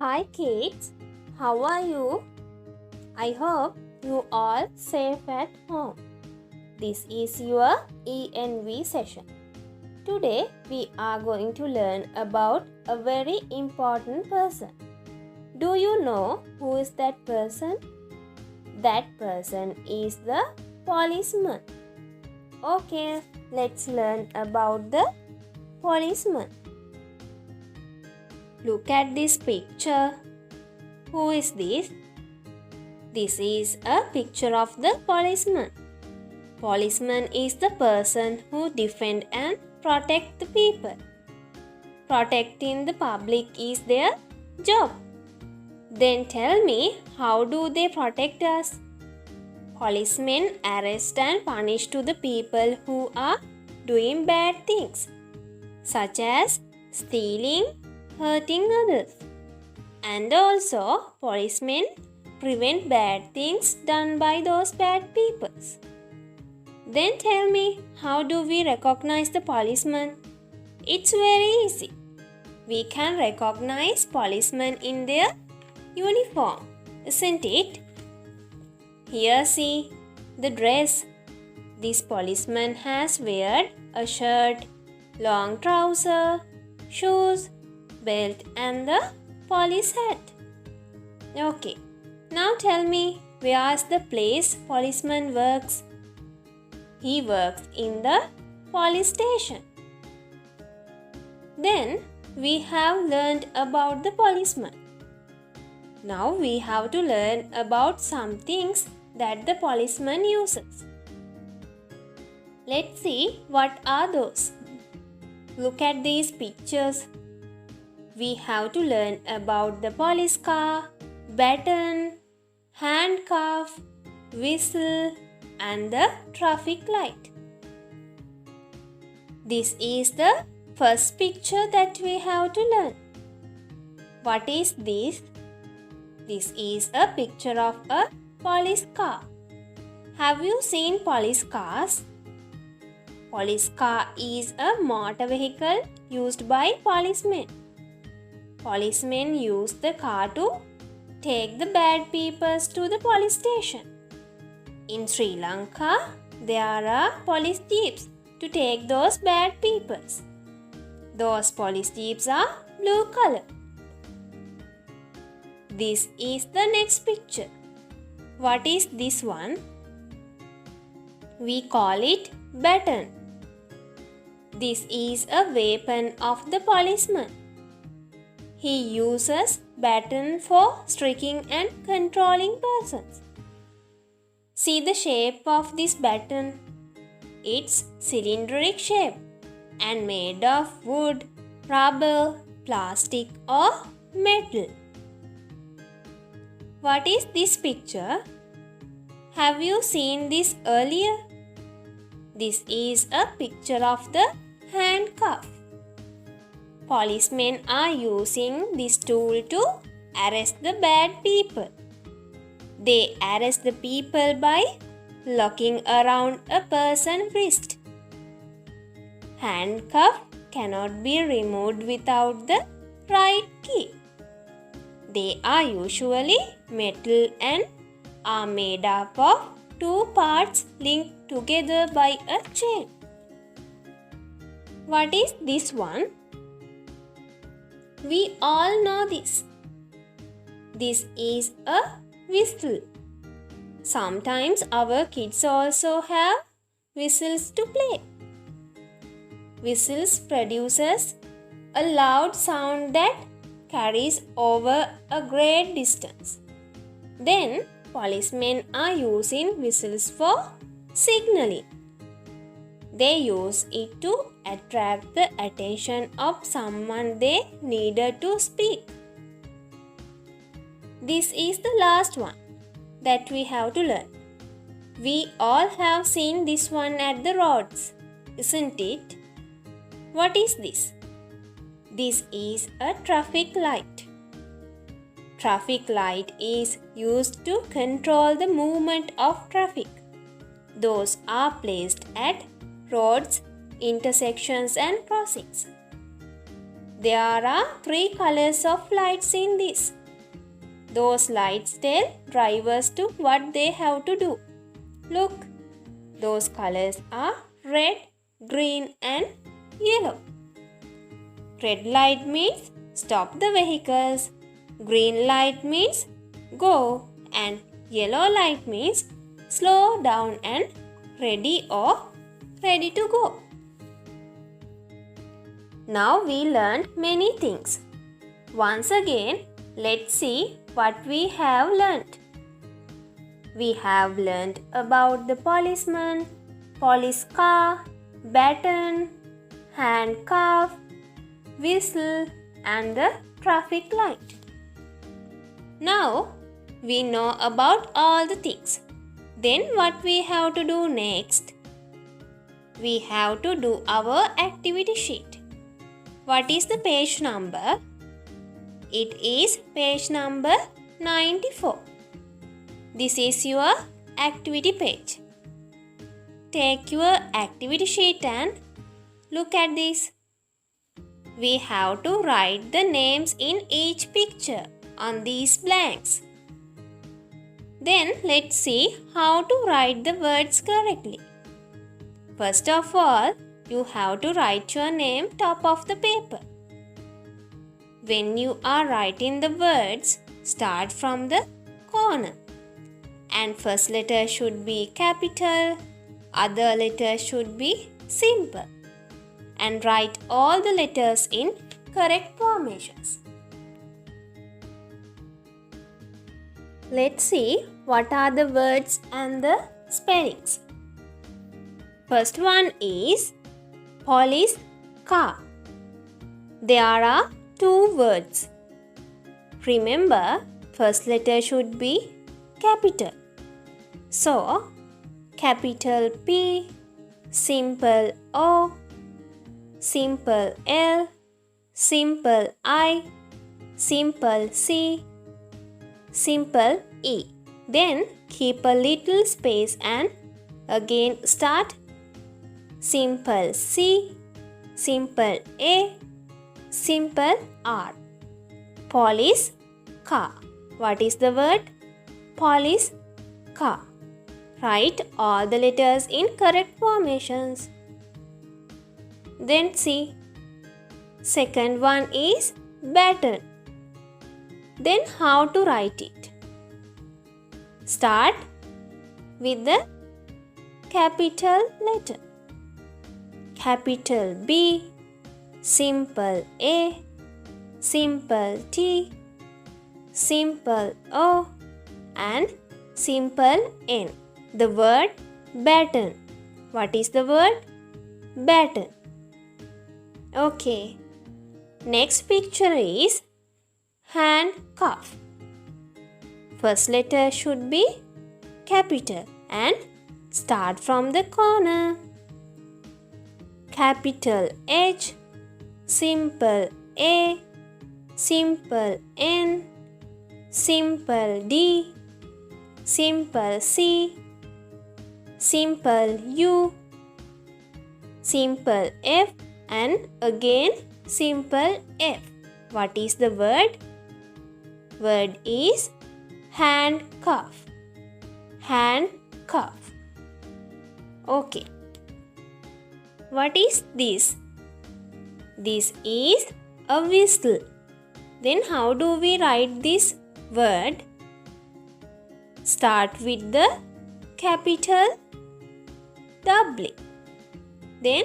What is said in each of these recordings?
Hi kids, how are you? I hope you all safe at home. This is your ENV session. Today we are going to learn about a very important person. Do you know who is that person? That person is the policeman. Okay, let's learn about the policeman. Look at this picture. Who is this? This is a picture of the policeman. Policeman is the person who defend and protect the people. Protecting the public is their job. Then tell me, how do they protect us? Policemen arrest and punish to the people who are doing bad things, such as stealing, hurting others. And also, policemen prevent bad things done by those bad people. Then tell me, how do we recognize the policeman? It's very easy. We can recognize policemen in their uniform, isn't it? Here see the dress. This policeman has weared a shirt, long trouser, shoes, belt and the police hat. Okay, now tell me, where is the place policeman works? He works in the police station. Then we have learned about the policeman. Now we have to learn about some things that the policeman uses. Let's see what are those. Look at these pictures. We have to learn about the police car, baton, handcuff, whistle and the traffic light. This is the first picture that we have to learn. What is this? This is a picture of a police car. Have you seen police cars? Police car is a motor vehicle used by policemen. Policemen use the car to take the bad people to the police station. In Sri Lanka, there are police jeeps to take those bad people. Those police jeeps are blue color. This is the next picture. What is this one? We call it baton. This is a weapon of the policeman. He uses baton for striking and controlling persons. See the shape of this baton. It's cylindrical shape and made of wood, rubber, plastic or metal. What is this picture? Have you seen this earlier? This is a picture of the handcuff. Policemen are using this tool to arrest the bad people. They arrest the people by locking around a person's wrist. Handcuff cannot be removed without the right key. They are usually metal and are made up of two parts linked together by a chain. What is this one? We all know this. This is a whistle. Sometimes our kids also have whistles to play. Whistles produces a loud sound that carries over a great distance. Then policemen are using whistles for signaling. They use it to attract the attention of someone they needed to speak. This is the last one that we have to learn. We all have seen this one at the roads, isn't it? What is this? This is a traffic light. Traffic light is used to control the movement of traffic. Those are placed at roads, intersections and crossings. There are three colors of lights in this. Those lights tell drivers to what they have to do. Look, those colors are red, green and yellow. Red light means stop the vehicles. Green light means go, and yellow light means slow down and ready to go. Now we learned many things. Once again, let's see what we have learned. We have learned about the policeman, police car, baton, handcuff, whistle and the traffic light. Now we know about all the things. Then what we have to do next? We have to do our activity sheet. What is the page number? It is page number 94. This is your activity page. Take your activity sheet and look at this. We have to write the names in each picture on these blanks. Then let's see how to write the words correctly. First of all, you have to write your name top of the paper. When you are writing the words, start from the corner. And first letter should be capital, other letters should be simple. And write all the letters in correct formations. Let's see what are the words and the spellings. First one is police car. There are two words. Remember, first letter should be capital. So, capital P, simple O, simple L, simple I, simple C, simple E. Then keep a little space and again start simple C, simple A, simple R. Police car. What is the word? Police car. Write all the letters in correct formations. Then see. Second one is baton. Then how to write it? Start with the capital letter. Capital B, simple A, simple T, simple O and simple N. The word baton. What is the word? Baton. Okay. Next picture is handcuff. First letter should be capital and start from the corner. Capital H, simple A, simple N, simple D, simple C, simple U, simple F and again simple F. What is the word? Word is handcuff. Handcuff. Okay. What is this? This is a whistle. Then how do we write this word? Start with the capital W. Then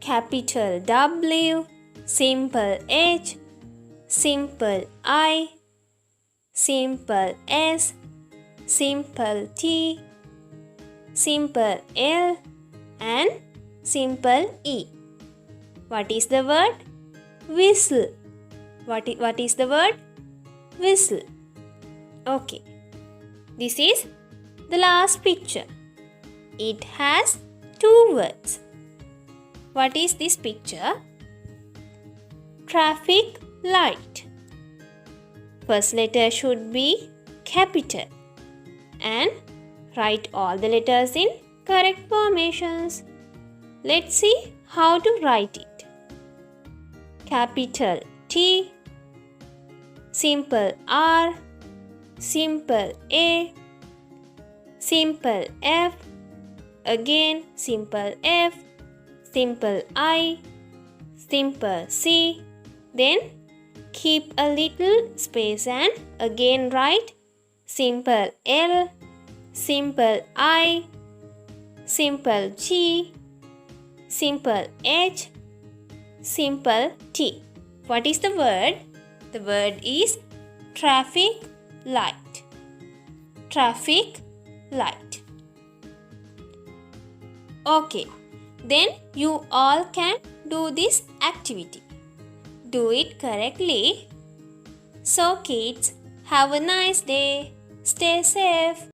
capital W, simple H, simple I, simple S, simple T, simple L and simple E. What is the word? Whistle. What is the word? Whistle. Okay. This is the last picture. It has two words. What is this picture? Traffic light. First letter should be capital and write all the letters in correct formations. Let's see how to write it. capital T, simple R, simple A, simple F, again simple F, simple I, simple C, then keep a little space and again write simple L, simple I, simple G, simple H, simple T. What is the word? The word is traffic light. Traffic light. Okay, then you all can do this activity. Do it correctly. So kids, have a nice day. Stay safe.